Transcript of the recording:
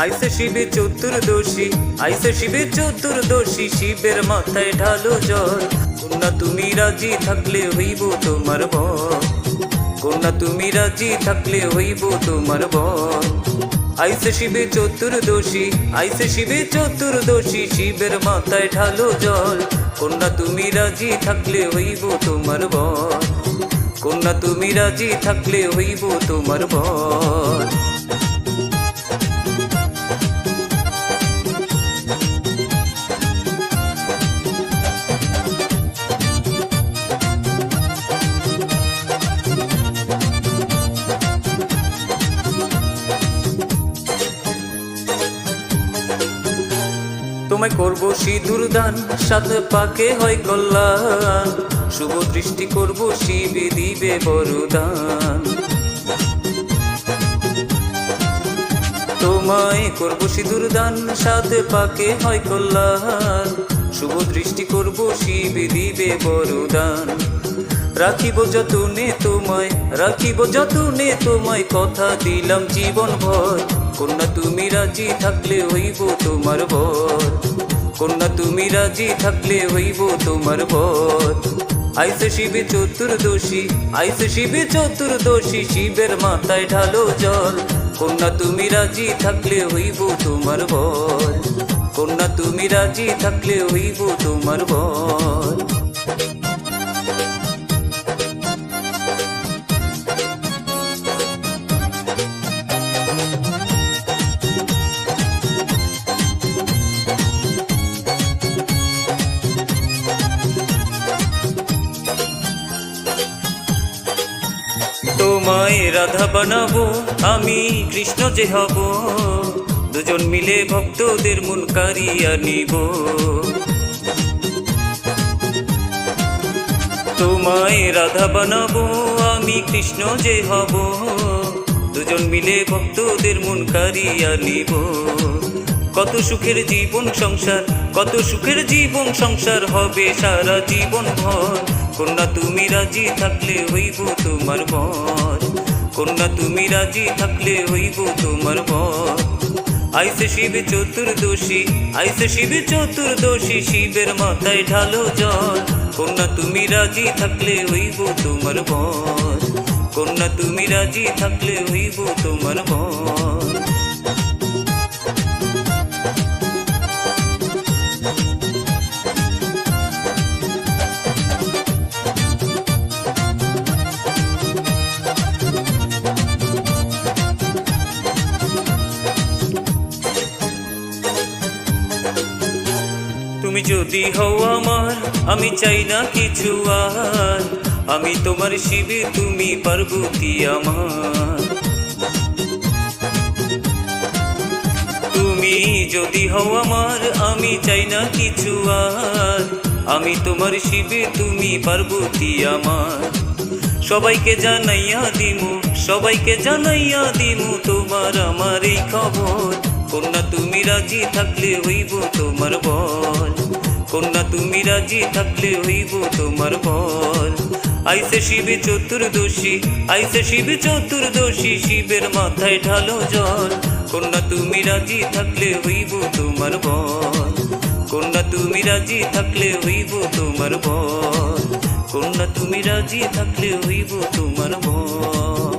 আইসে শিবে চতুর্দশী, আইসে শিবে চতুর্দশী, শিবের মাথায় ঢালো জল। কন্যা তুমি রাজি থাকলে হইব তোমার বর, কন্যা তুমি রাজি থাকলে হইব তোমার বর। আইসে শিবে চতুর্দশী, আইসে শিবে চতুর্দশী, শিবের মাথায় ঢালো জল। কন্যা তুমি রাজি থাকলে হইব তোমার বর, কন্যা তুমি রাজি থাকলে হইব তোমার বর। তোমায় করব সিঁদুর দান, সাত পাকে হয় কল্যাণ। শুভ দৃষ্টি করব, শিবে দিবে বরদান। তোমায় করব সিঁদুর দান, সাত পাকে হয় কল্যাণ। শুভ দৃষ্টি করব, শিবে দিবে বরদান। রাখিব যতনে তোমায়, রাখিব যতনে তোমায়, কথা দিলাম জীবন ভর। কন্যা তুমি রাজি থাকলে হইব তোমার বর, কন্যা তুমি রাজি থাকলে হইব তোমার বর। আইসে শিবে চতুর্দশী, আইসে শিবে চতুর্দশী, শিবের মাথায় ঢালো জল। কন্যা তুমি রাজি থাকলে হইব তোমার বর, কন্যা তুমি রাজি থাকলে হইব তোমার বর। তোমায় রাধা বানাবো, আমি কৃষ্ণ যে হব। দুজন মিলে ভক্তদের মন কারিয়া নিব। তোমায় রাধা বানাবো, আমি কৃষ্ণ যে হব। দুজন মিলে ভক্তদের মন কারিয়া নিব। কত সুখের জীবন সংসার, কত সুখের জীবন সংসার হবে সারা জীবন ভর। কন্যা তুমি রাজি থাকলে হইব তোমার বর, কন্যা তুমি রাজি থাকলে হইব তোমার বর। আইসে শিবে চতুর্দশী, আইসে শিবে চতুর্দশী, শিবের মাথায় ঢালো জল। কন্যা তুমি রাজি থাকলে হইব তোমার বর, কন্যা তুমি রাজি থাকলে হইব তোমার বর। তুমি যদি হও আমার, আমি চাই না কিছু আর। আমি তোমার শিবে, তুমি পার্বতী আমার। তুমি যদি হও আমার, আমি চাই না কিছু আর। আমি তোমার শিবে, তুমি পার্বতী আমার। সবাইকে জানাইয়া দিমু, সবাইকে জানাইয়া দিমু তোমার আমার এই খবর। কন্যা তুমি রাজি থাকলে হইব তোমার বর, কন্যা তুমি রাজি থাকলে হইব তোমার বর। আইসে শিবে চতুর্দশী, আইসে শিবে চতুর্দশী, শিবের মাথায় ঢালো জল। কন্যা তুমি রাজি থাকলে হইব তোমার বর, কন্যা তুমি রাজি থাকলে হইব তোমার বর, কন্যা তুমি রাজি থাকলে হইব তোমার বর।